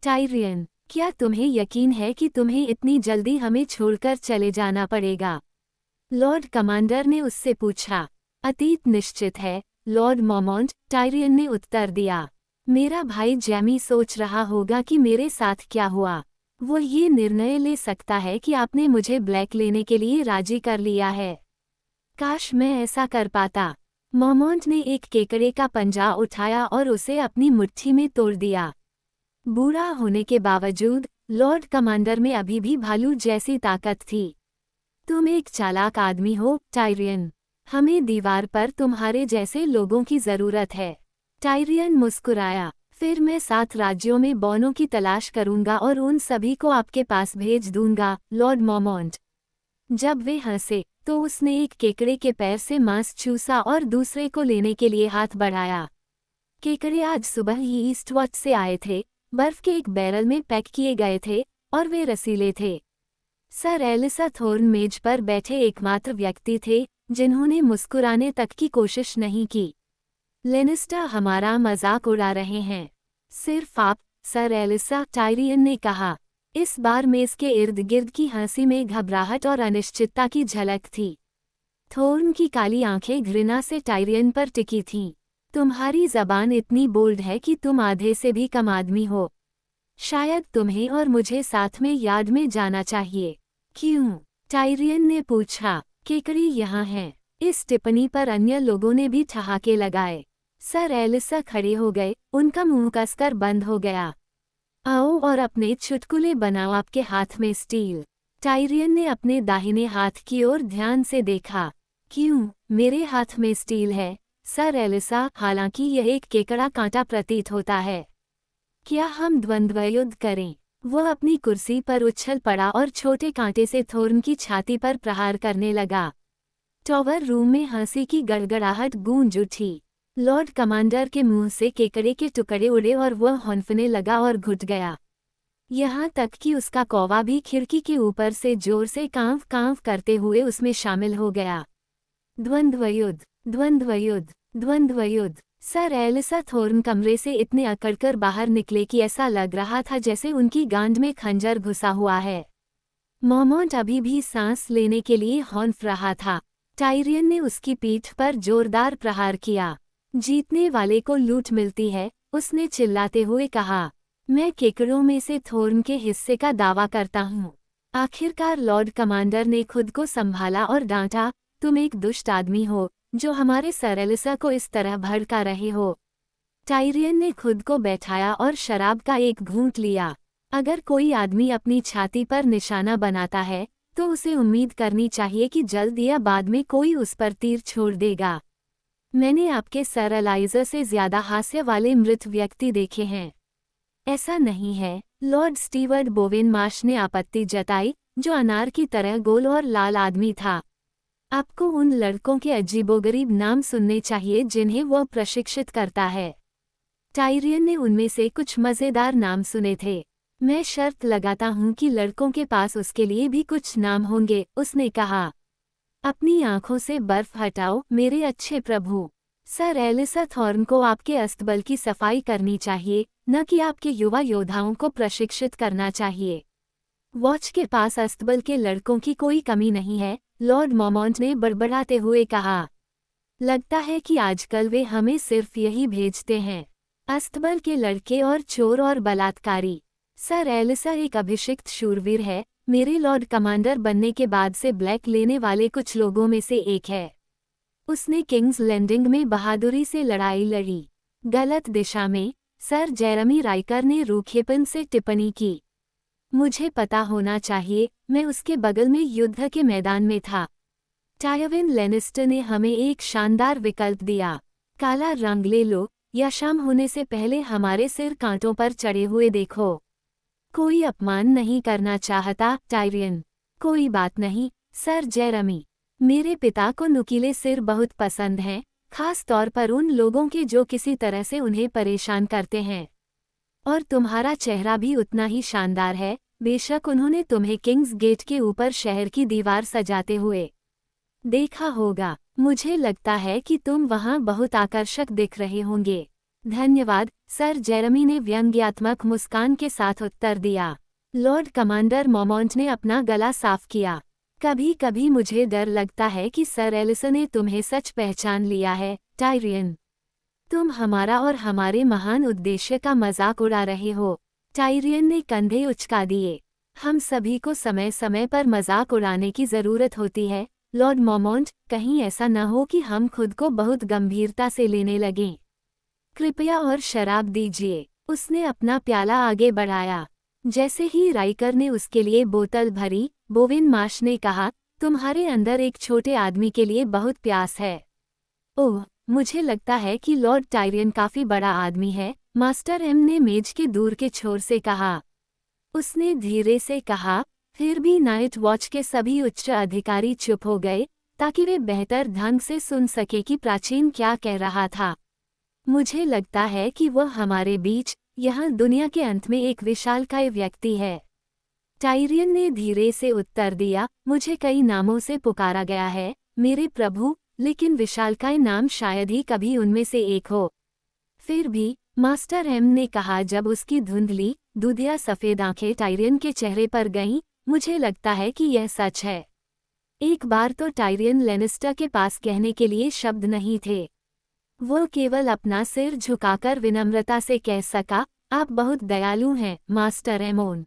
टाइरियन, क्या तुम्हें यकीन है कि तुम्हें इतनी जल्दी हमें छोड़कर चले जाना पड़ेगा? लॉर्ड कमांडर ने उससे पूछा। अतीत निश्चित है, लॉर्ड मॉमॉन्ट, टाइरियन ने उत्तर दिया। मेरा भाई जैमी सोच रहा होगा कि मेरे साथ क्या हुआ। वो ये निर्णय ले सकता है कि आपने मुझे ब्लैक लेने के लिए राजी कर लिया है। काश मैं ऐसा कर पाता। मॉमॉन्ट ने एक केकड़े का पंजा उठाया और उसे अपनी मुट्ठी में तोड़ दिया। बूढ़ा होने के बावजूद लॉर्ड कमांडर में अभी भी भालू जैसी ताकत थी। तुम एक चालाक आदमी हो, टाइरियन। हमें दीवार पर तुम्हारे जैसे लोगों की जरूरत है। टाइरियन मुस्कुराया। फिर मैं 7 राज्यों में बौनों की तलाश करूंगा और उन सभी को आपके पास भेज दूंगा, लॉर्ड मॉमॉन्ट। जब वे हंसे तो उसने एक केकड़े के पैर से मांस चूसा और दूसरे को लेने के लिए हाथ बढ़ाया। केकड़े आज सुबह ही ईस्टवॉच से आए थे, बर्फ के एक बैरल में पैक किए गए थे और वे रसीले थे। सर एलिसा थोर्न मेज पर बैठे एकमात्र व्यक्ति थे जिन्होंने मुस्कुराने तक की कोशिश नहीं की। लेनिस्टर हमारा मजाक उड़ा रहे हैं। सिर्फ आप, सर एलिसा, टाइरियन ने कहा। इस बार मेज के इर्द गिर्द की हंसी में घबराहट और अनिश्चितता की झलक थी। थोर्न की काली आंखें घृणा से टाइरियन पर टिकी थीं। तुम्हारी जबान इतनी बोल्ड है कि तुम आधे से भी कम आदमी हो। शायद तुम्हें और मुझे साथ में यार्ड में जाना चाहिए। क्यों? टाइरियन ने पूछा। केकड़ी यहाँ हैं। इस टिप्पणी पर अन्य लोगों ने भी ठहाके लगाए। सर एलिसा खड़े हो गए, उनका मुंह कसकर बंद हो गया। आओ और अपने चुटकुले बनाओ, आपके हाथ में स्टील। टाइरियन ने अपने दाहिने हाथ की ओर ध्यान से देखा। क्यों, मेरे हाथ में स्टील है, सर एलिसा, हालांकि यह एक केकड़ा कांटा प्रतीत होता है। क्या हम द्वंद्व युद्ध करें? वह अपनी कुर्सी पर उछल पड़ा और छोटे कांटे से थोर्न की छाती पर प्रहार करने लगा। टॉवर रूम में हंसी की गड़गड़ाहट गूंज उठी। लॉर्ड कमांडर के मुंह से केकड़े के टुकड़े उड़े और वह हौंफने लगा और घुट गया। यहाँ तक कि उसका कौवा भी खिड़की के ऊपर से जोर से कांव कांव करते हुए उसमें शामिल हो गया। द्वंद्व युद्ध, द्वंद्व युद्ध, द्वंद्व युद्ध। सर एलिसा थोर्न कमरे से इतने अकड़कर बाहर निकले कि ऐसा लग रहा था जैसे उनकी गांड में खंजर घुसा हुआ है। मॉमॉन्ट अभी भी सांस लेने के लिए हौंफ रहा था। टाइरियन ने उसकी पीठ पर जोरदार प्रहार किया। जीतने वाले को लूट मिलती है, उसने चिल्लाते हुए कहा। मैं केकड़ों में से थोर्न के हिस्से का दावा करता हूँ। आखिरकार लॉर्ड कमांडर ने खुद को संभाला और डांटा, तुम एक दुष्ट आदमी हो जो हमारे सर एलिसा को इस तरह भड़का रहे हो। टाइरियन ने खुद को बैठाया और शराब का एक घूंट लिया। अगर कोई आदमी अपनी छाती पर निशाना बनाता है तो उसे उम्मीद करनी चाहिए कि जल्द या बाद में कोई उस पर तीर छोड़ देगा। मैंने आपके सर एलाइज़ा से ज्यादा हास्य वाले मृत व्यक्ति देखे हैं। ऐसा नहीं है, लॉर्ड स्टीवर्ट बोवेन मार्श ने आपत्ति जताई, जो अनार की तरह गोल और लाल आदमी था। आपको उन लड़कों के अजीबोगरीब नाम सुनने चाहिए जिन्हें वह प्रशिक्षित करता है। टाइरियन ने उनमें से कुछ मज़ेदार नाम सुने थे। मैं शर्त लगाता हूँ कि लड़कों के पास उसके लिए भी कुछ नाम होंगे, उसने कहा। अपनी आंखों से बर्फ हटाओ, मेरे अच्छे प्रभु। सर एलिसा थॉर्न को आपके अस्तबल की सफाई करनी चाहिए, न कि आपके युवा योद्धाओं को प्रशिक्षित करना चाहिए। वॉच के पास अस्तबल के लड़कों की कोई कमी नहीं है, लॉर्ड मॉमॉन्ट ने बड़बड़ाते हुए कहा। लगता है कि आजकल वे हमें सिर्फ यही भेजते हैं, अस्तबल के लड़के और चोर और बलात्कारी। सर एलिसा एक अभिषिक्त शूरवीर है, मेरे लॉर्ड कमांडर बनने के बाद से ब्लैक लेने वाले कुछ लोगों में से एक है। उसने किंग्स लैंडिंग में बहादुरी से लड़ाई लड़ी। गलत दिशा में, सर जेरेमी राइकर ने रूखेपन से टिप्पणी की। मुझे पता होना चाहिए, मैं उसके बगल में युद्ध के मैदान में था। टायविन लेनिस्टर ने हमें एक शानदार विकल्प दिया। काला रंग ले लो, या शाम होने से पहले हमारे सिर कांटों पर चढ़े हुए देखो। कोई अपमान नहीं करना चाहता, टाइरियन। कोई बात नहीं, सर जेरेमी। मेरे पिता को नुकीले सिर बहुत पसंद हैं, खास तौर पर उन लोगों के जो किसी तरह से उन्हें परेशान करते हैं। और तुम्हारा चेहरा भी उतना ही शानदार है, बेशक उन्होंने तुम्हें किंग्स गेट के ऊपर शहर की दीवार सजाते हुए देखा होगा। मुझे लगता है कि तुम वहां बहुत आकर्षक दिख रहे होंगे। धन्यवाद सर, जेरेमी ने व्यंग्यात्मक मुस्कान के साथ उत्तर दिया। लॉर्ड कमांडर मोमोंट ने अपना गला साफ किया। कभी कभी मुझे डर लगता है कि सर एलिसन ने तुम्हें सच पहचान लिया है, टायरियन। तुम हमारा और हमारे महान उद्देश्य का मजाक उड़ा रहे हो। टायरियन ने कंधे उचका दिए। हम सभी को समय समय पर मजाक उड़ाने की जरूरत होती है, लॉर्ड मोमोंट, कहीं ऐसा न हो कि हम खुद को बहुत गंभीरता से लेने लगें। कृपया और शराब दीजिए। उसने अपना प्याला आगे बढ़ाया। जैसे ही राइकर ने उसके लिए बोतल भरी, बोविन मार्श ने कहा, तुम्हारे अंदर एक छोटे आदमी के लिए बहुत प्यास है। ओह, मुझे लगता है कि लॉर्ड टायरियन काफी बड़ा आदमी है, मास्टर एम ने मेज के दूर के छोर से कहा। उसने धीरे से कहा, फिर भी नाइट वॉच के सभी उच्च अधिकारी चुप हो गए, ताकि वे बेहतर ढंग से सुन सके कि प्राचीन क्या कह रहा था। मुझे लगता है कि वह हमारे बीच, यहाँ दुनिया के अंत में एक विशालकाय व्यक्ति है। टायरियन ने धीरे से उत्तर दिया, मुझे कई नामों से पुकारा गया है, मेरे प्रभु, लेकिन विशालकाय नाम शायद ही कभी उनमें से एक हो। फिर भी, मास्टर एम ने कहा जब उसकी धुंधली, दूधिया सफ़ेद आंखें टायरियन के चेहरे पर गईं, मुझे लगता है कि यह सच है। एक बार तो टायरियन लेनिस्टर के पास कहने के लिए शब्द नहीं थे। वो केवल अपना सिर झुकाकर विनम्रता से कह सका, आप बहुत दयालु हैं, मास्टर एमोन।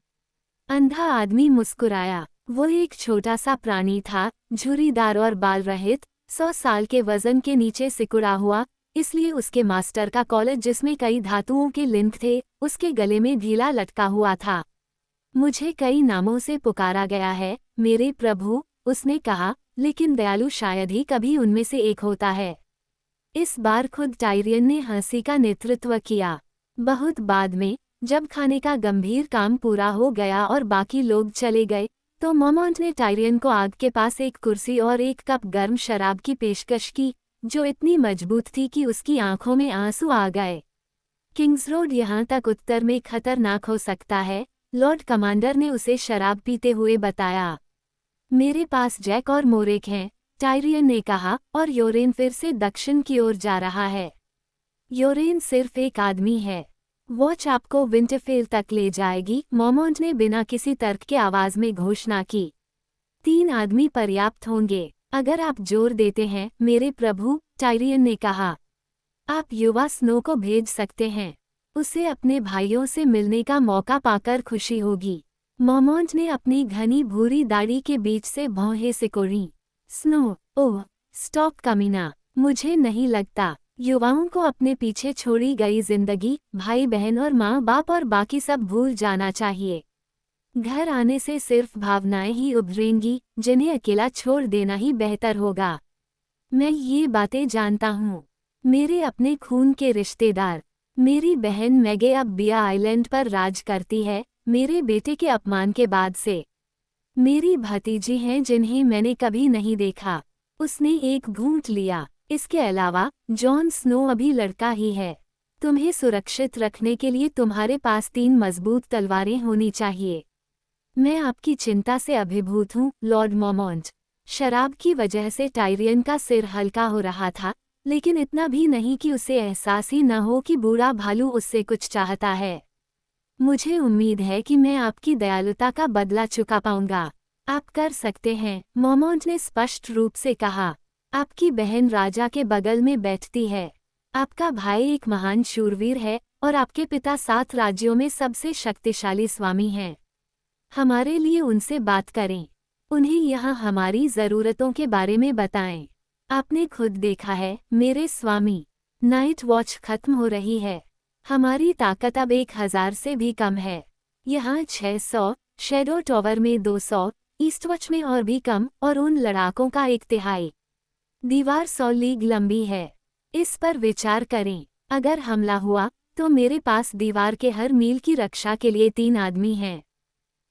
अंधा आदमी मुस्कुराया। वो एक छोटा सा प्राणी था, झुर्रीदार और बाल रहित, 100 साल के वजन के नीचे सिकुड़ा हुआ, इसलिए उसके मास्टर का कॉलेज जिसमें कई धातुओं के लिंक थे, उसके गले में ढीला लटका हुआ था। मुझे कई नामों से पुकारा गया है, मेरे प्रभु, उसने कहा, लेकिन दयालु शायद ही कभी उनमें से एक होता है। इस बार खुद टायरियन ने हंसी का नेतृत्व किया। बहुत बाद में, जब खाने का गंभीर काम पूरा हो गया और बाकी लोग चले गए, तो मोमोंट ने टायरियन को आग के पास एक कुर्सी और एक कप गर्म शराब की पेशकश की, जो इतनी मजबूत थी कि उसकी आंखों में आंसू आ गए। किंग्स रोड यहाँ तक उत्तर में खतरनाक हो सकता है, लॉर्ड कमांडर ने उसे शराब पीते हुए बताया। मेरे पास जैक और मोरेक हैं, टायरियन ने कहा, और योरेन फिर से दक्षिण की ओर जा रहा है। योरेन सिर्फ एक आदमी है। वॉच आपको विंटरफेल तक ले जाएगी, मोमोंट ने बिना किसी तर्क के आवाज में घोषणा की। 3 आदमी पर्याप्त होंगे, अगर आप जोर देते हैं, मेरे प्रभु, टायरियन ने कहा। आप युवा स्नो को भेज सकते हैं। उसे अपने भाइयों से मिलने का मौका पाकर खुशी होगी। मोमोंट ने अपनी घनी भूरी दाढ़ी के बीच से भौहें सिकोड़ी। स्नो, ओह, स्टॉप कमीना, मुझे नहीं लगता। युवाओं को अपने पीछे छोड़ी गई जिंदगी, भाई बहन और माँ बाप और बाकी सब भूल जाना चाहिए। घर आने से सिर्फ भावनाएं ही उभरेंगी, जिन्हें अकेला छोड़ देना ही बेहतर होगा। मैं ये बातें जानता हूँ। मेरे अपने खून के रिश्तेदार, मेरी बहन मैगे अब बिया आइलैंड पर राज करती है, मेरे बेटे के अपमान के बाद से। मेरी भतीजी हैं जिन्हें मैंने कभी नहीं देखा। उसने एक घूंट लिया। इसके अलावा, जॉन स्नो अभी लड़का ही है। तुम्हें सुरक्षित रखने के लिए तुम्हारे पास 3 मजबूत तलवारें होनी चाहिए। मैं आपकी चिंता से अभिभूत हूँ, लॉर्ड मोमोंट। शराब की वजह से टायरियन का सिर हल्का हो रहा था, लेकिन इतना भी नहीं कि उसे एहसास ही न हो कि बूढ़ा भालू उससे कुछ चाहता है। मुझे उम्मीद है कि मैं आपकी दयालुता का बदला चुका पाऊंगा। आप कर सकते हैं, मोमोंट ने स्पष्ट रूप से कहा। आपकी बहन राजा के बगल में बैठती है। आपका भाई एक महान शूरवीर है, और आपके पिता 7 राज्यों में सबसे शक्तिशाली स्वामी हैं। हमारे लिए उनसे बात करें। उन्हें यहाँ हमारी ज़रूरतों के बारे में बताएं। आपने खुद देखा है, मेरे स्वामी, नाइट वॉच खत्म हो रही है। हमारी ताकत अब 1000 से भी कम है। यहाँ 600, शैडो टॉवर में 200, ईस्टवॉच में और भी कम, और उन लड़ाकों का 1/3। दीवार 100 लीग लंबी है। इस पर विचार करें। अगर हमला हुआ, तो मेरे पास दीवार के हर मील की रक्षा के लिए 3 आदमी हैं।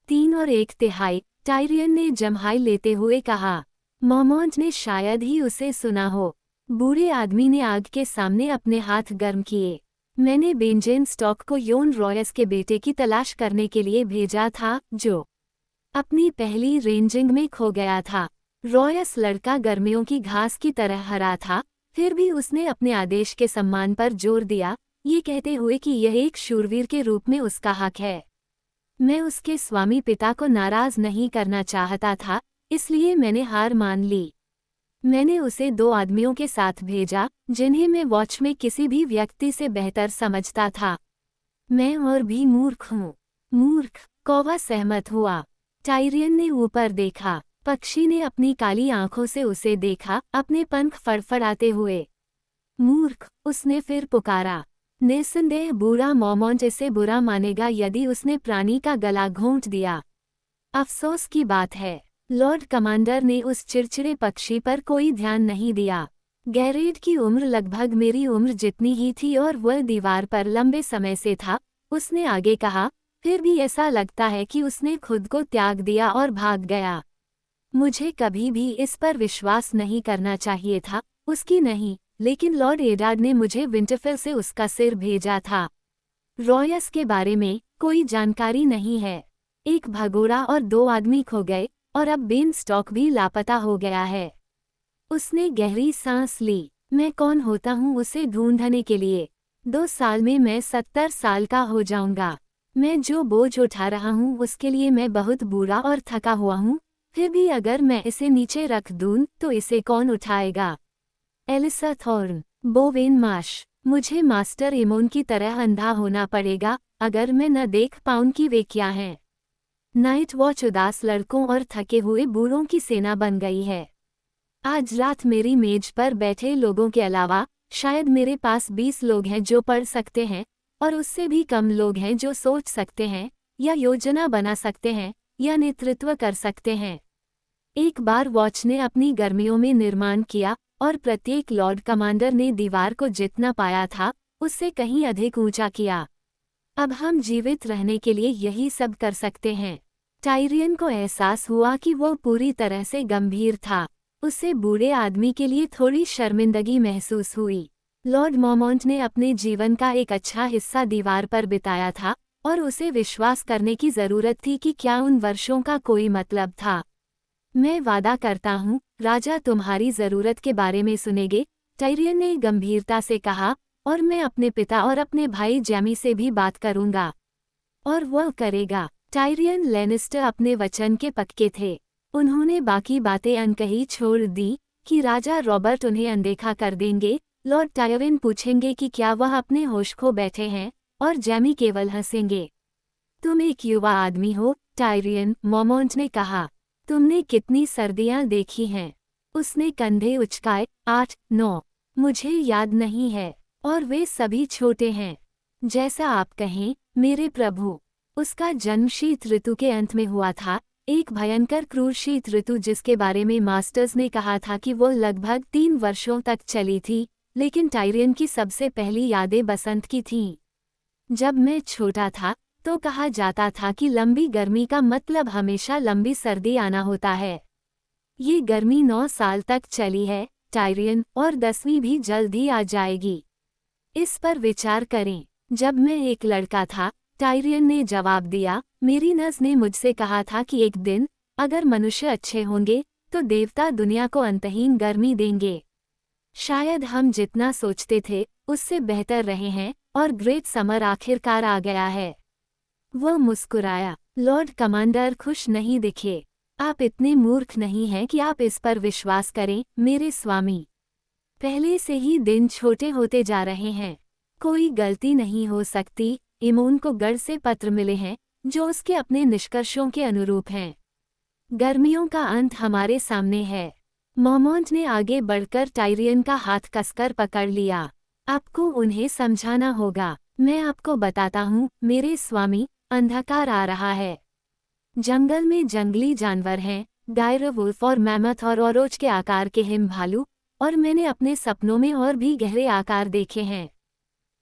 3 और 1/3, टायरियन ने जम्हाई लेते हुए कहा। मोमोंट ने शायद ही उसे सुना हो। बूढ़े आदमी ने आग के सामने अपने हाथ गर्म किए। मैंने बेंजेन स्टॉक को योन रॉयस के बेटे की तलाश करने के लिए भेजा था, जो अपनी पहली रेंजिंग में खो गया था। रॉयस लड़का गर्मियों की घास की तरह हरा था, फिर भी उसने अपने आदेश के सम्मान पर जोर दिया, ये कहते हुए कि यह एक शूरवीर के रूप में उसका हक है। मैं उसके स्वामी पिता को नाराज नहीं करना चाहता था, इसलिए मैंने हार मान ली। मैंने उसे 2 आदमियों के साथ भेजा, जिन्हें मैं वॉच में किसी भी व्यक्ति से बेहतर समझता था। मैं और भी मूर्ख हूँ। मूर्ख, कौवा सहमत हुआ। टायरियन ने ऊपर देखा। पक्षी ने अपनी काली आंखों से उसे देखा, अपने पंख फड़फड़ाते हुए। मूर्ख, उसने फिर पुकारा। निस्संदेह बूढ़ा मॉमॉन्ट इसे बुरा मानेगा यदि उसने प्राणी का गला घोंट दिया। अफसोस की बात है, लॉर्ड कमांडर ने उस चिड़चिड़े पक्षी पर कोई ध्यान नहीं दिया। गैरेड की उम्र लगभग मेरी उम्र जितनी ही थी और वह दीवार पर लंबे समय से था। उसने आगे कहा, फिर भी ऐसा लगता है कि उसने खुद को त्याग दिया और भाग गया। मुझे कभी भी इस पर विश्वास नहीं करना चाहिए था, उसकी नहीं, लेकिन लॉर्ड एडार्ड ने मुझे विंटरफेल से उसका सिर भेजा था। रॉयस के बारे में कोई जानकारी नहीं है। एक भगोड़ा और 2 आदमी खो गए, और अब बेन स्टॉक भी लापता हो गया है। उसने गहरी सांस ली। मैं कौन होता हूँ उसे ढूंढने के लिए? 2 साल में मैं 70 साल का हो जाऊंगा। मैं जो बोझ उठा रहा हूँ उसके लिए मैं बहुत बूढ़ा और थका हुआ हूँ। फिर भी अगर मैं इसे नीचे रख दूं तो इसे कौन उठाएगा? Alliser Thorne, Bowen Marsh. मुझे मास्टर इमोन की तरह अंधा होना पड़ेगा अगर मैं न देख पाऊं कि वे क्या हैं। नाइट वॉच उदास लड़कों और थके हुए बूढ़ों की सेना बन गई है। आज रात मेरी मेज पर बैठे लोगों के अलावा शायद मेरे पास 20 लोग हैं जो पढ़ सकते हैं, और उससे भी कम लोग हैं जो सोच सकते हैं, या योजना बना सकते हैं, या नेतृत्व कर सकते हैं। एक बार वॉच ने अपनी गर्मियों में निर्माण किया, और प्रत्येक लॉर्ड कमांडर ने दीवार को जितना पाया था उससे कहीं अधिक ऊंचा किया। अब हम जीवित रहने के लिए यही सब कर सकते हैं। टायरियन को एहसास हुआ कि वो पूरी तरह से गंभीर था। उसे बूढ़े आदमी के लिए थोड़ी शर्मिंदगी महसूस हुई। लॉर्ड मॉमॉन्ट ने अपने जीवन का एक अच्छा हिस्सा दीवार पर बिताया था, और उसे विश्वास करने की जरूरत थी कि क्या उन वर्षों का कोई मतलब था। मैं वादा करता हूँ, राजा तुम्हारी जरूरत के बारे में सुनेंगे, टायरियन ने गंभीरता से कहा, और मैं अपने पिता और अपने भाई जैमी से भी बात करूंगा। और वह करेगा। टायरियन लैनिस्टर अपने वचन के पक्के थे। उन्होंने बाकी बातें अनकही छोड़ दी कि राजा रॉबर्ट उन्हें अनदेखा कर देंगे। लॉर्ड टायरियन पूछेंगे कि क्या वह अपने होश खो बैठे हैं, और जैमी केवल हंसेंगे। तुम एक युवा आदमी हो, टायरियन, मॉमॉन्ट ने कहा। तुमने कितनी सर्दियां देखी हैं? उसने कंधे उचकाए। 8, 9। मुझे याद नहीं है, और वे सभी छोटे हैं। जैसा आप कहें, मेरे प्रभु। उसका जन्म शीत ऋतु के अंत में हुआ था, एक भयंकर क्रूर शीत ऋतु जिसके बारे में मास्टर्स ने कहा था कि वो लगभग 3 वर्षों तक चली थी, लेकिन टायरियन की सबसे पहली यादें बसंत की थीं। जब मैं छोटा था तो कहा जाता था कि लंबी गर्मी का मतलब हमेशा लंबी सर्दी आना होता है। ये गर्मी 9 साल तक चली है, टायरियन, और 10वीं भी जल्द ही आ जाएगी। इस पर विचार करें। जब मैं एक लड़का था, टायरियन ने जवाब दिया, मेरी नस ने मुझसे कहा था कि एक दिन, अगर मनुष्य अच्छे होंगे, तो देवता दुनिया को अंतहीन गर्मी देंगे। शायद हम जितना सोचते थे, उससे बेहतर रहे हैं, और ग्रेट समर आखिरकार आ गया है। वह मुस्कुराया। लॉर्ड कमांडर खुश नहीं दिखे। आप इतने मूर्ख नहीं हैं कि आप इस पर विश्वास करें, मेरे स्वामी। पहले से ही दिन छोटे होते जा रहे हैं। कोई गलती नहीं हो सकती। इमोन को गढ़ से पत्र मिले हैं, जो उसके अपने निष्कर्षों के अनुरूप हैं। गर्मियों का अंत हमारे सामने है। मॉमॉन्ट ने आगे बढ़कर टायरियन का हाथ कसकर पकड़ लिया। आपको उन्हें समझाना होगा। मैं आपको बताता हूँ, मेरे स्वामी, अंधकार आ रहा है। जंगल में जंगली जानवर हैं, गायर वुल्फ और मैमथ और ओरोच के आकार के हिम भालू, और मैंने अपने सपनों में और भी गहरे आकार देखे हैं।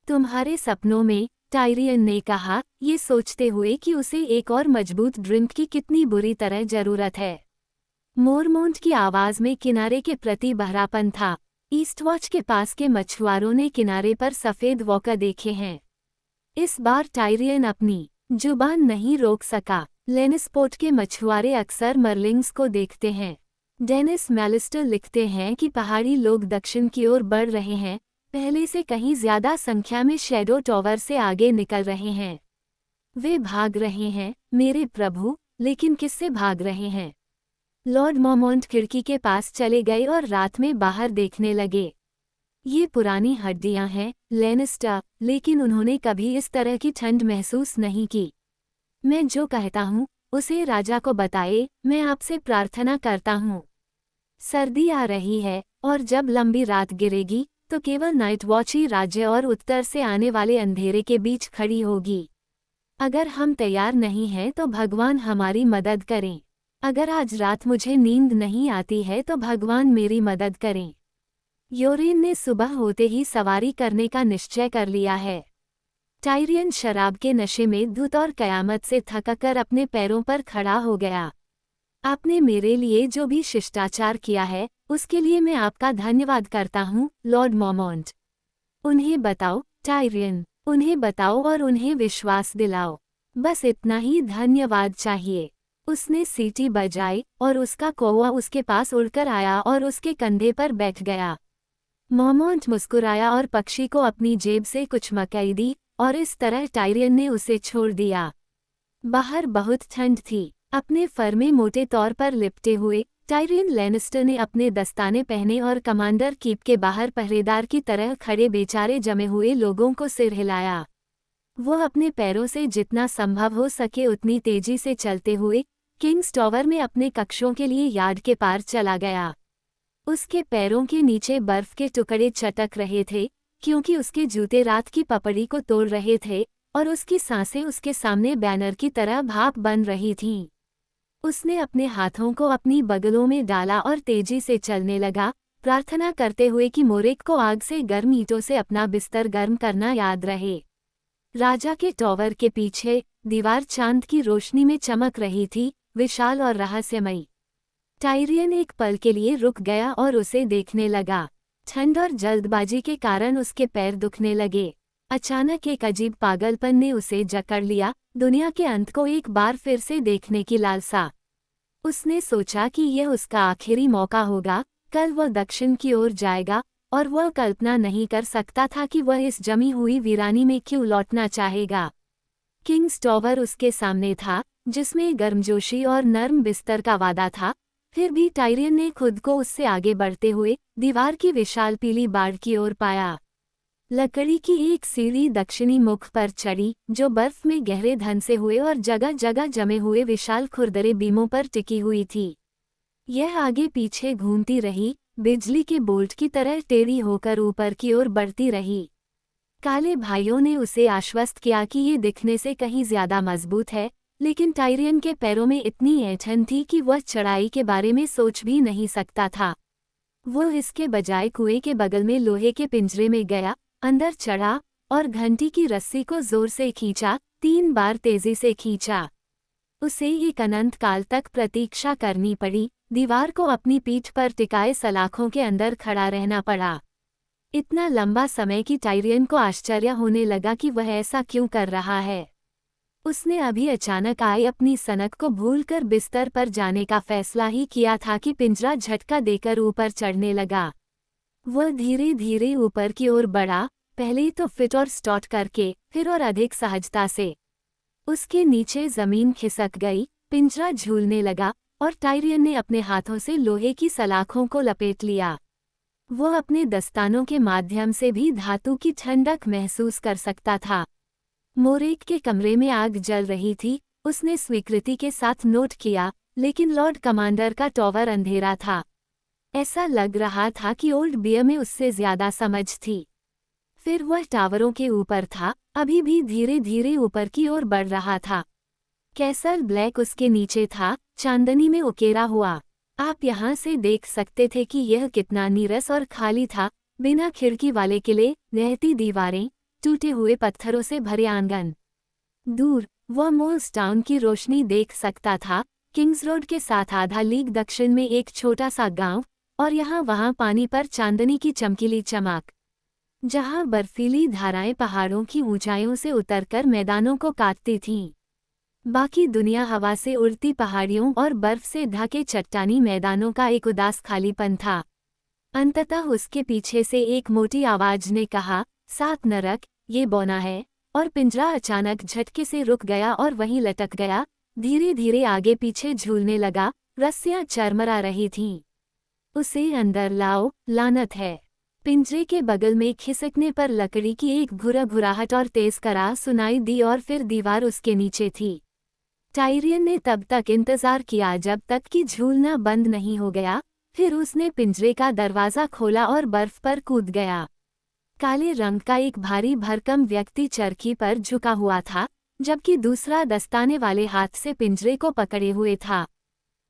तुम्हारे सपनों में, टायरियन ने कहा, ये सोचते हुए कि उसे एक और मजबूत ड्रिंक की कितनी बुरी तरह जरूरत है। मोरमोंट की आवाज में किनारे के प्रति बहरापन था। ईस्टवॉच के पास के मछुआरों ने किनारे पर सफेद वॉकर देखे हैं। इस बार टायरियन अपनी जुबान नहीं रोक सका। लेनिस्पोर्ट के मछुआरे अक्सर मर्लिंग्स को देखते हैं। डेनिस मैलिस्टर लिखते हैं कि पहाड़ी लोग दक्षिण की ओर बढ़ रहे हैं, पहले से कहीं ज्यादा संख्या में शैडो टॉवर से आगे निकल रहे हैं। वे भाग रहे हैं मेरे प्रभु, लेकिन किससे भाग रहे हैं? लॉर्ड मॉमॉन्ट खिड़की के पास चले गए और रात में बाहर देखने लगे। ये पुरानी हड्डियां हैं लेनिस्टर, लेकिन उन्होंने कभी इस तरह की ठंड महसूस नहीं की। मैं जो कहता हूँ उसे राजा को बताए, मैं आपसे प्रार्थना करता हूँ। सर्दी आ रही है और जब लंबी रात गिरेगी तो केवल नाइट वॉच ही राज्य और उत्तर से आने वाले अंधेरे के बीच खड़ी होगी। अगर हम तैयार नहीं हैं तो भगवान हमारी मदद करें। अगर आज रात मुझे नींद नहीं आती है तो भगवान मेरी मदद करें। योरेन ने सुबह होते ही सवारी करने का निश्चय कर लिया है। टायरियन शराब के नशे में धुत और कयामत से थककर अपने पैरों पर खड़ा हो गया। आपने मेरे लिए जो भी शिष्टाचार किया है उसके लिए मैं आपका धन्यवाद करता हूँ, लॉर्ड मॉमॉन्ट। उन्हें बताओ टायरियन, उन्हें बताओ और उन्हें विश्वास दिलाओ। बस इतना ही धन्यवाद चाहिए। उसने सीटी बजाई और उसका कौवा उसके पास उड़कर आया और उसके कंधे पर बैठ गया। मॉमॉन्ट मुस्कुराया और पक्षी को अपनी जेब से कुछ मकई दी और इस तरह टायरियन ने उसे छोड़ दिया। बाहर बहुत ठंड थी। अपने फर में मोटे तौर पर लिपटे हुए टायरियन लैनिस्टर ने अपने दस्ताने पहने और कमांडर कीप के बाहर पहरेदार की तरह खड़े बेचारे जमे हुए लोगों को सिर हिलाया। वो अपने पैरों से जितना संभव हो सके उतनी तेजी से चलते हुए किंग्स टॉवर में अपने कक्षों के लिए यार्ड के पार चला गया। उसके पैरों के नीचे बर्फ के टुकड़े चटक रहे थे क्योंकि उसके जूते रात की पपड़ी को तोड़ रहे थे और उसकी सांसें उसके सामने बैनर की तरह भाप बन रही थीं। उसने अपने हाथों को अपनी बगलों में डाला और तेजी से चलने लगा, प्रार्थना करते हुए कि मोरेक को आग से गर्म ईंटों से अपना बिस्तर गर्म करना याद रहे। राजा के टॉवर के पीछे दीवार चांद की रोशनी में चमक रही थी, विशाल और रहस्यमयी। टायरियन एक पल के लिए रुक गया और उसे देखने लगा। ठंड और जल्दबाजी के कारण उसके पैर दुखने लगे। अचानक एक अजीब पागलपन ने उसे जकड़ लिया, दुनिया के अंत को एक बार फिर से देखने की लालसा। उसने सोचा कि यह उसका आखिरी मौका होगा। कल वह दक्षिण की ओर जाएगा और वह कल्पना नहीं कर सकता था कि वह इस जमी हुई वीरानी में क्यों लौटना चाहेगा। किंग्स टॉवर उसके सामने था, जिसमें गर्मजोशी और नर्म बिस्तर का वादा था। फिर भी टायरियन ने खुद को उससे आगे बढ़ते हुए दीवार की विशाल पीली बाड़ की ओर पाया। लकड़ी की एक सीढ़ी दक्षिणी मुख पर चढ़ी, जो बर्फ में गहरे धंसे हुए और जगह जगह जमे हुए विशाल खुरदरे बीमों पर टिकी हुई थी। यह आगे पीछे घूमती रही, बिजली के बोल्ट की तरह टेढ़ी होकर ऊपर की ओर बढ़ती रही। काले भाइयों ने उसे आश्वस्त किया कि ये दिखने से कहीं ज्यादा मजबूत है, लेकिन टायरियन के पैरों में इतनी ऐंठन थी कि वह चढ़ाई के बारे में सोच भी नहीं सकता था। वो इसके बजाय कुएं के बगल में लोहे के पिंजरे में गया, अंदर चढ़ा और घंटी की रस्सी को जोर से खींचा, 3 बार तेजी से खींचा। उसे एक अनंत काल तक प्रतीक्षा करनी पड़ी, दीवार को अपनी पीठ पर टिकाए सलाखों के अंदर खड़ा रहना पड़ा। इतना लंबा समय कि टायरियन को आश्चर्य होने लगा कि वह ऐसा क्यों कर रहा है। उसने अभी अचानक आई अपनी सनक को भूलकर बिस्तर पर जाने का फैसला ही किया था कि पिंजरा झटका देकर ऊपर चढ़ने लगा। वह धीरे धीरे ऊपर की ओर बढ़ा, पहले तो फिट और स्टॉट करके, फिर और अधिक सहजता से। उसके नीचे जमीन खिसक गई, पिंजरा झूलने लगा और टायरियन ने अपने हाथों से लोहे की सलाखों को लपेट लिया। वह अपने दस्तानों के माध्यम से भी धातु की ठंडक महसूस कर सकता था। मोरेक के कमरे में आग जल रही थी, उसने स्वीकृति के साथ नोट किया, लेकिन लॉर्ड कमांडर का टॉवर अंधेरा था। ऐसा लग रहा था कि ओल्ड बियर में उससे ज्यादा समझ थी। फिर वह टावरों के ऊपर था, अभी भी धीरे धीरे ऊपर की ओर बढ़ रहा था। कैसल ब्लैक उसके नीचे था, चांदनी में उकेरा हुआ। आप यहाँ से देख सकते थे कि यह कितना नीरस और खाली था, बिना खिड़की वाले किले, रहती दीवारें, टूटे हुए पत्थरों से भरे आंगन। दूर वह मोल्स टाउन की रोशनी देख सकता था, किंग्स रोड के साथ आधा लीग दक्षिण में एक छोटा सा गांव, और यहाँ वहाँ पानी पर चांदनी की चमकीली चमक, जहाँ बर्फीली धाराएं पहाड़ों की ऊंचाइयों से उतरकर मैदानों को काटती थीं। बाकी दुनिया हवा से उड़ती पहाड़ियों और बर्फ से ढके चट्टानी मैदानों का एक उदास खालीपन था। अंततः उसके पीछे से एक मोटी आवाज ने कहा, सात नरक, ये बौना है। और पिंजरा अचानक झटके से रुक गया और वहीं लटक गया, धीरे धीरे आगे पीछे झूलने लगा, रस्सियां चरमरा रही थीं। उसे अंदर लाओ, लानत है। पिंजरे के बगल में खिसकने पर लकड़ी की एक घुरघुराहट और तेज कराह सुनाई दी और फिर दीवार उसके नीचे थी। टायरियन ने तब तक इंतजार किया जब तक कि झूलना बंद नहीं हो गया, फिर उसने पिंजरे का दरवाजा खोला और बर्फ पर कूद गया। काले रंग का एक भारी भरकम व्यक्ति चरखी पर झुका हुआ था, जबकि दूसरा दस्ताने वाले हाथ से पिंजरे को पकड़े हुए था।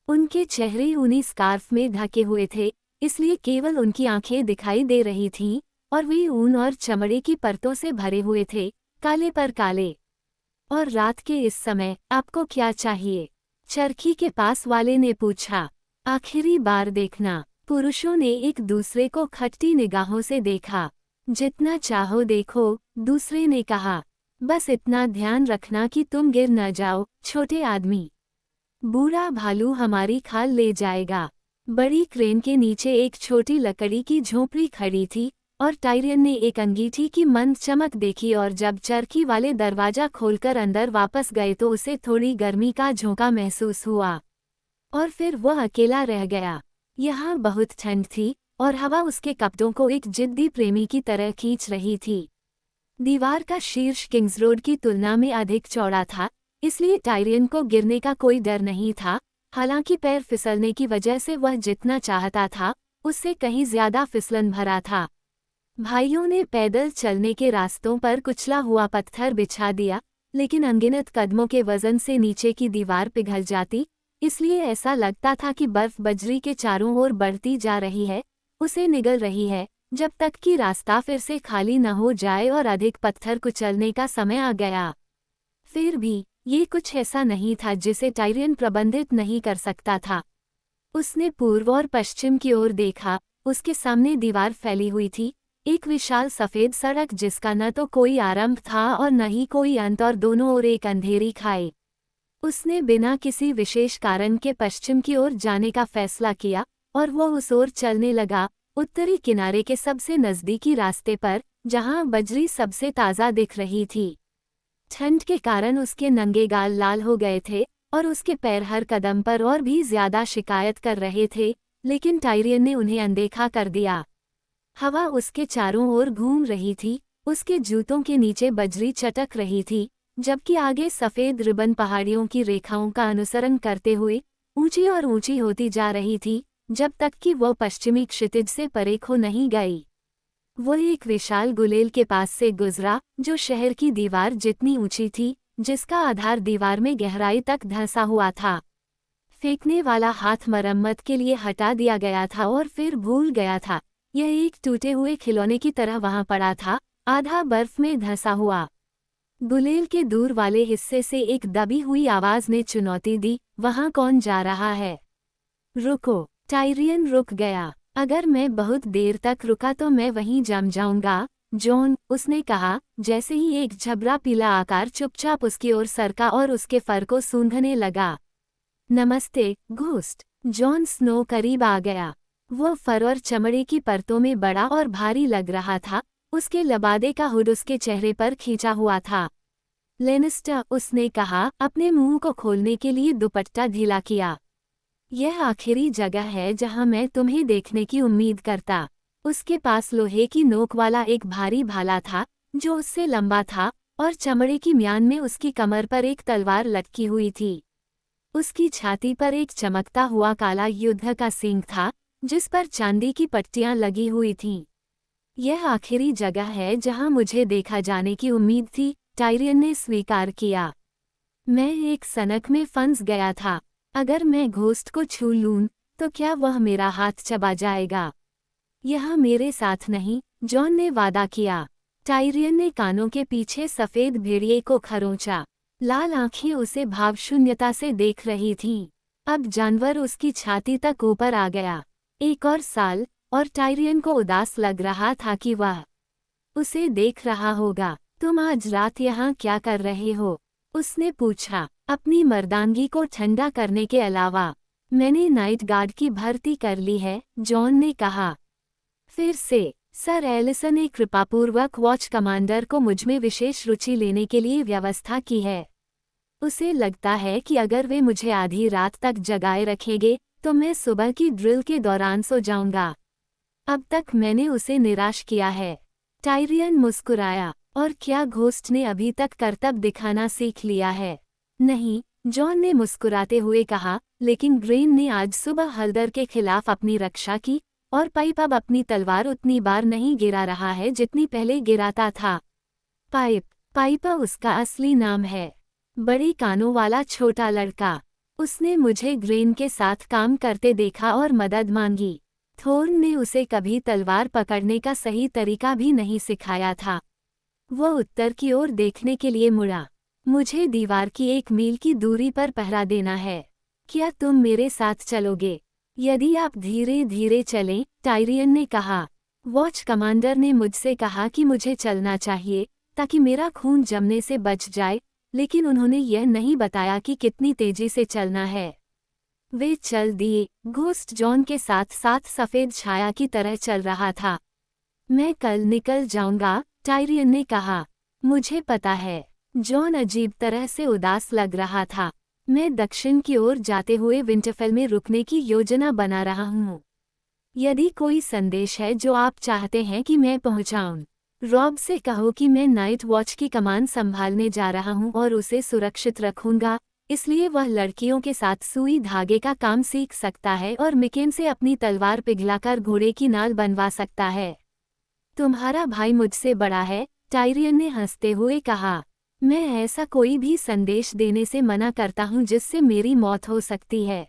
उनके चेहरे ऊनी स्कार्फ में ढके हुए थे, इसलिए केवल उनकी आंखें दिखाई दे रही थीं, और वे ऊन और चमड़े की परतों से भरे हुए थे, काले पर काले। और रात के इस समय आपको क्या चाहिए? चरखी के पास वाले ने पूछा। आखिरी बार देखना। पुरुषों ने एक दूसरे को खट्टी निगाहों से देखा। जितना चाहो देखो, दूसरे ने कहा। बस इतना ध्यान रखना कि तुम गिर न जाओ, छोटे आदमी। बूढ़ा भालू हमारी खाल ले जाएगा। बड़ी क्रेन के नीचे एक छोटी लकड़ी की झोपड़ी खड़ी थी, और टायरियन ने एक अंगीठी की मंद चमक देखी और जब चरखी वाले दरवाजा खोलकर अंदर वापस गए तो उसे थोड़ी गर्मी का झोंका महसूस हुआ। और फिर वह अकेला रह गया। यहाँ बहुत ठंड थी, और हवा उसके कपड़ों को एक जिद्दी प्रेमी की तरह खींच रही थी। दीवार का शीर्ष किंग्स रोड की तुलना में अधिक चौड़ा था, इसलिए टायरियन को गिरने का कोई डर नहीं था। हालांकि पैर फिसलने की वजह से वह जितना चाहता था, उससे कहीं ज्यादा फिसलन भरा था। भाइयों ने पैदल चलने के रास्तों पर कुचला हुआ पत्थर बिछा दिया, लेकिन अनगिनत कदमों के वजन से नीचे की दीवार पिघल जाती, इसलिए ऐसा लगता था कि बर्फ बजरी के चारों ओर बढ़ती जा रही है, उसे निगल रही है, जब तक कि रास्ता फिर से खाली न हो जाए और अधिक पत्थर कुचलने का समय आ गया। फिर भी ये कुछ ऐसा नहीं था जिसे टायरियन प्रबंधित नहीं कर सकता था। उसने पूर्व और पश्चिम की ओर देखा, उसके सामने दीवार फैली हुई थी, एक विशाल सफेद सड़क जिसका न तो कोई आरंभ था और न ही कोई अंत, और दोनों ओर एक अंधेरी खाई। उसने बिना किसी विशेष कारण के पश्चिम की ओर जाने का फैसला किया, और वह उस ओर चलने लगा, उत्तरी किनारे के सबसे नज़दीकी रास्ते पर, जहां बजरी सबसे ताज़ा दिख रही थी। ठंड के कारण उसके नंगे गाल लाल हो गए थे, और उसके पैर हर कदम पर और भी ज्यादा शिकायत कर रहे थे, लेकिन टायरियन ने उन्हें अनदेखा कर दिया। हवा उसके चारों ओर घूम रही थी, उसके जूतों के नीचे बजरी चटक रही थी, जबकि आगे सफ़ेद रिबन पहाड़ियों की रेखाओं का अनुसरण करते हुए ऊंची और ऊंची होती जा रही थी, जब तक कि वह पश्चिमी क्षितिज से परे खो नहीं गई। वो एक विशाल गुलेल के पास से गुजरा, जो शहर की दीवार जितनी ऊंची थी, जिसका आधार दीवार में गहराई तक धंसा हुआ था। फेंकने वाला हाथ मरम्मत के लिए हटा दिया गया था और फिर भूल गया था। यह एक टूटे हुए खिलौने की तरह वहां पड़ा था, आधा बर्फ में धंसा हुआ। गुलेल के दूर वाले हिस्से से एक दबी हुई आवाज ने चुनौती दी, वहां कौन जा रहा है? रुको। टायरियन रुक गया। अगर मैं बहुत देर तक रुका तो मैं वहीं जम जाऊंगा, जॉन, उसने कहा, जैसे ही एक झबरा पीला आकार चुपचाप उसकी ओर सरका और उसके फर को सूंघने लगा। नमस्ते, घोस्ट। जॉन स्नो करीब आ गया। वो फर और चमड़े की परतों में बड़ा और भारी लग रहा था, उसके लबादे का हुड उसके चेहरे पर खींचा हुआ था। लेनिस्टर, उसने कहा, अपने मुंह को खोलने के लिए दुपट्टा ढीला किया। यह आखिरी जगह है जहां मैं तुम्हें देखने की उम्मीद करता। उसके पास लोहे की नोक वाला एक भारी भाला था, जो उससे लंबा था, और चमड़े की म्यान में उसकी कमर पर एक तलवार लटकी हुई थी। उसकी छाती पर एक चमकता हुआ काला युद्ध का सींग था, जिस पर चांदी की पट्टियां लगी हुई थीं। यह आखिरी जगह है जहां मुझे देखा जाने की उम्मीद थी, टायरियन ने स्वीकार किया। मैं एक सनक में फंस गया था। अगर मैं घोस्ट को छू लूं, तो क्या वह मेरा हाथ चबा जाएगा? यह मेरे साथ नहीं, जॉन ने वादा किया। टायरियन ने कानों के पीछे सफेद भेड़िए को खरोंचा। लाल आंखें उसे भावशून्यता से देख रही थीं। अब जानवर उसकी छाती तक ऊपर आ गया। एक और साल, और टायरियन को उदास लग रहा था कि वह उसे देख रहा होगा। तुम आज रात यहाँ क्या कर रहे हो? उसने पूछा। अपनी मर्दानगी को ठंडा करने के अलावा। मैंने नाइट गार्ड की भर्ती कर ली है, जॉन ने कहा। फिर से सर एलिसन ने कृपापूर्वक वॉच कमांडर को मुझमें विशेष रुचि लेने के लिए व्यवस्था की है। उसे लगता है कि अगर वे मुझे आधी रात तक जगाए रखेंगे तो मैं सुबह की ड्रिल के दौरान सो जाऊंगा। अब तक मैंने उसे निराश किया है। टायरियन मुस्कुराया। और क्या घोस्ट ने अभी तक करतब दिखाना सीख लिया है? नहीं, जॉन ने मुस्कुराते हुए कहा, लेकिन ग्रेन ने आज सुबह हल्दर के खिलाफ अपनी रक्षा की और पाइप अब अपनी तलवार उतनी बार नहीं गिरा रहा है जितनी पहले गिराता था। पाइप उसका असली नाम है। बड़े कानों वाला छोटा लड़का। उसने मुझे ग्रेन के साथ काम करते देखा और मदद मांगी। थोर्न ने उसे कभी तलवार पकड़ने का सही तरीका भी नहीं सिखाया था। वह उत्तर की ओर देखने के लिए मुड़ा। मुझे दीवार की 1 मील की दूरी पर पहरा देना है। क्या तुम मेरे साथ चलोगे? यदि आप धीरे धीरे चलें, टायरियन ने कहा। वॉच कमांडर ने मुझसे कहा कि मुझे चलना चाहिए ताकि मेरा खून जमने से बच जाए, लेकिन उन्होंने यह नहीं बताया कि कितनी तेजी से चलना है। वे चल दिए। घोस्ट जॉन के साथ साथ सफ़ेद छाया की तरह चल रहा था। मैं कल निकल जाऊंगा, टायरियन ने कहा। मुझे पता है। जॉन अजीब तरह से उदास लग रहा था। मैं दक्षिण की ओर जाते हुए विंटरफेल में रुकने की योजना बना रहा हूँ। यदि कोई संदेश है जो आप चाहते हैं कि मैं पहुँचाऊँ, रॉब से कहो कि मैं नाइट वॉच की कमान संभालने जा रहा हूँ और उसे सुरक्षित रखूंगा, इसलिए वह लड़कियों के साथ सुई धागे का काम सीख सकता है और मिकेन से अपनी तलवार पिघलाकर घोड़े की नाल बनवा सकता है। तुम्हारा भाई मुझसे बड़ा है, टायरियन ने हंसते हुए कहा। मैं ऐसा कोई भी संदेश देने से मना करता हूँ जिससे मेरी मौत हो सकती है।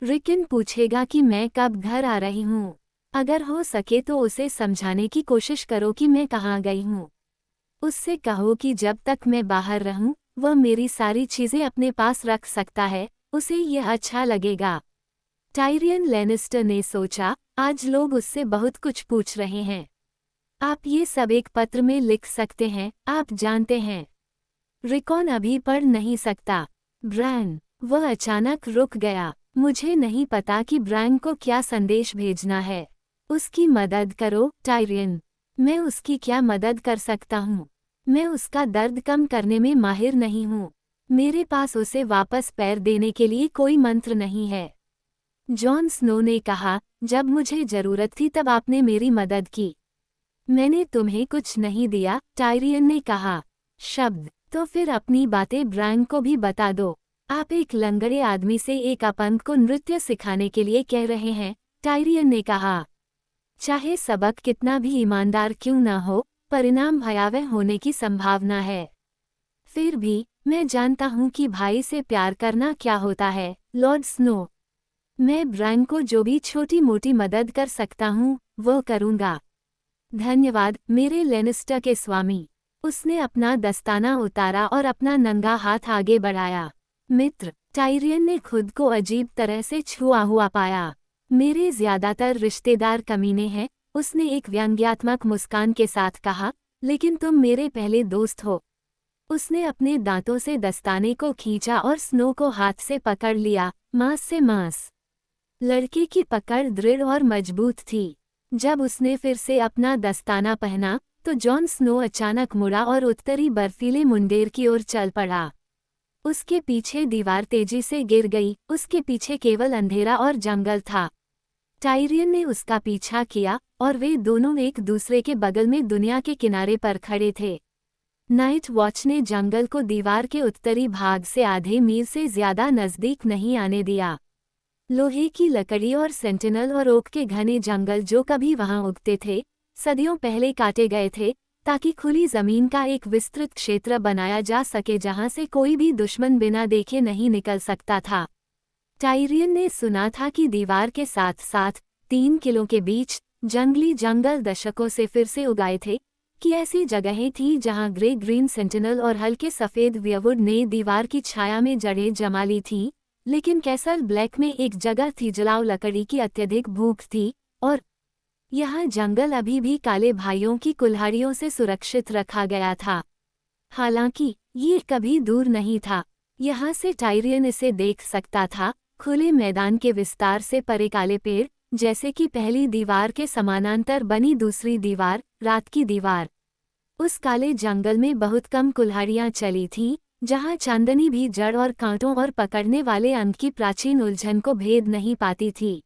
रिकन पूछेगा कि मैं कब घर आ रही हूँ। अगर हो सके तो उसे समझाने की कोशिश करो कि मैं कहाँ गई हूँ। उससे कहो कि जब तक मैं बाहर रहूं, वह मेरी सारी चीज़ें अपने पास रख सकता है, उसे यह अच्छा लगेगा। टायरियन लैनिस्टर ने सोचा, आज लोग उससे बहुत कुछ पूछ रहे हैं। आप ये सब एक पत्र में लिख सकते हैं, आप जानते हैं। रिकॉन अभी पढ़ नहीं सकता। ब्रैन। वह अचानक रुक गया। मुझे नहीं पता कि ब्रैन को क्या संदेश भेजना है। उसकी मदद करो, टायरियन। मैं उसकी क्या मदद कर सकता हूँ? मैं उसका दर्द कम करने में माहिर नहीं हूँ। मेरे पास उसे वापस पैर देने के लिए कोई मंत्र नहीं है। जॉन स्नो ने कहा, जब मुझे जरूरत थी तब आपने मेरी मदद की। मैंने तुम्हें कुछ नहीं दिया, टायरियन ने कहा। शब्द। तो फिर अपनी बातें ब्रैन को भी बता दो। आप एक लंगड़े आदमी से एक अपंग को नृत्य सिखाने के लिए कह रहे हैं, टायरियन ने कहा। चाहे सबक कितना भी ईमानदार क्यों न हो, परिणाम भयावह होने की संभावना है। फिर भी, मैं जानता हूं कि भाई से प्यार करना क्या होता है, लॉर्ड स्नो। मैं ब्रैन को जो भी छोटी मोटी मदद कर सकता हूं, वो करूंगा। धन्यवाद, मेरे लेनिस्टर के स्वामी। उसने अपना दस्ताना उतारा और अपना नंगा हाथ आगे बढ़ाया। मित्र, टायरियन ने खुद को अजीब तरह से छुआ हुआ पाया। मेरे ज्यादातर रिश्तेदार कमीने हैं, उसने एक व्यंग्यात्मक मुस्कान के साथ कहा, लेकिन तुम मेरे पहले दोस्त हो। उसने अपने दांतों से दस्ताने को खींचा और स्नो को हाथ से पकड़ लिया, मांस से मांस। लड़के की पकड़ दृढ़ और मजबूत थी। जब उसने फिर से अपना दस्ताना पहना, तो जॉन स्नो अचानक मुड़ा और उत्तरी बर्फीले मुंडेर की ओर चल पड़ा। उसके पीछे दीवार तेजी से गिर गई, उसके पीछे केवल अंधेरा और जंगल था। टायरियन ने उसका पीछा किया, और वे दोनों एक दूसरे के बगल में दुनिया के किनारे पर खड़े थे। नाइट वॉच ने जंगल को दीवार के उत्तरी भाग से आधे मील से ज्यादा नजदीक नहीं आने दिया। लोहे की लकड़ी और सेंटिनल और ओक के घने जंगल जो कभी वहां उगते थे, सदियों पहले काटे गए थे, ताकि खुली जमीन का एक विस्तृत क्षेत्र बनाया जा सके जहां से कोई भी दुश्मन बिना देखे नहीं निकल सकता था। टायरियन ने सुना था कि दीवार के साथ साथ 3 किलों के बीच जंगली जंगल दशकों से फिर से उगाए थे, कि ऐसी जगहें थीं जहां ग्रे ग्रीन सेंटिनल और हल्के सफ़ेद व्यवुड ने दीवार की छाया में जड़ें जमा ली थीं, लेकिन कैसल ब्लैक में एक जगह थी जलाऊ लकड़ी की अत्यधिक भूख थी, और यह जंगल अभी भी काले भाइयों की कुल्हाड़ियों से सुरक्षित रखा गया था। हालांकि ये कभी दूर नहीं था। यहाँ से टायरियन इसे देख सकता था, खुले मैदान के विस्तार से परे काले पेड़, जैसे कि पहली दीवार के समानांतर बनी दूसरी दीवार, रात की दीवार। उस काले जंगल में बहुत कम कुल्हाड़ियां चली थीं, जहां चांदनी भी जड़ और कांटों और पकड़ने वाले अंक की प्राचीन उलझन को भेद नहीं पाती थी।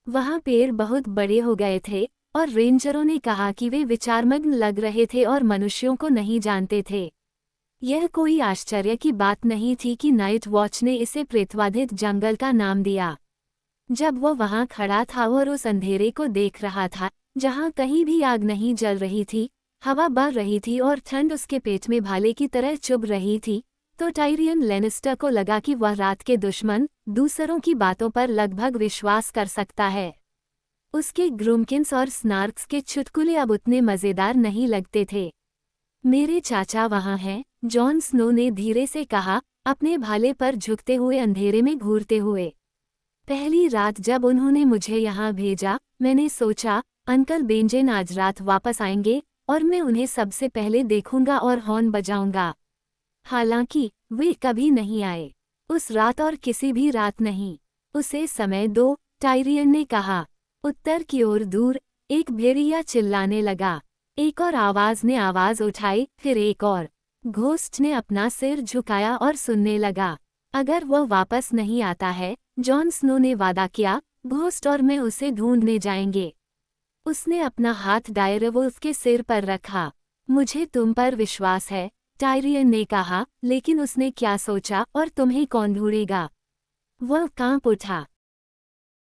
वहां पेड़ बहुत बड़े हो गए थे और रेंजरों ने कहा कि वे विचारमग्न लग रहे थे और मनुष्यों को नहीं जानते थे। यह कोई आश्चर्य की बात नहीं थी कि नाइट वॉच ने इसे प्रेतवाधित जंगल का नाम दिया। जब वो वहां खड़ा था और उस अंधेरे को देख रहा था, जहां कहीं भी आग नहीं जल रही थी, हवा बह रही थी और ठंड उसके पेट में भाले की तरह चुभ रही थी, तो टायरियन लेनिस्टर को लगा कि वह रात के दुश्मन, दूसरों की बातों पर लगभग विश्वास कर सकता है। उसके ग्रूमकिन्स और स्नार्क्स के चुटकुले अब उतने मज़ेदार नहीं लगते थे। मेरे चाचा वहाँ हैं, जॉन स्नो ने धीरे से कहा, अपने भाले पर झुकते हुए अंधेरे में घूरते हुए। पहली रात जब उन्होंने मुझे यहाँ भेजा, मैंने सोचा, अंकल बेंजेन आज रात वापस आएंगे और मैं उन्हें सबसे पहले देखूंगा और हॉर्न बजाऊंगा। हालांकि वे कभी नहीं आए। उस रात और किसी भी रात नहीं। उसे समय दो, टायरियन ने कहा। उत्तर की ओर दूर एक भेड़िया चिल्लाने लगा। एक और आवाज ने आवाज उठाई, फिर एक और। घोस्ट ने अपना सिर झुकाया और सुनने लगा। अगर वह वापस नहीं आता है, जॉन स्नो ने वादा किया, घोस्ट और मैं उसे ढूंढने जाएंगे। उसने अपना हाथ डायरवुल्फ के सिर पर रखा। मुझे तुम पर विश्वास है, टायरियन ने कहा, लेकिन उसने क्या सोचा और तुम्हें कौन ढूंढेगा? वह कांप उठा।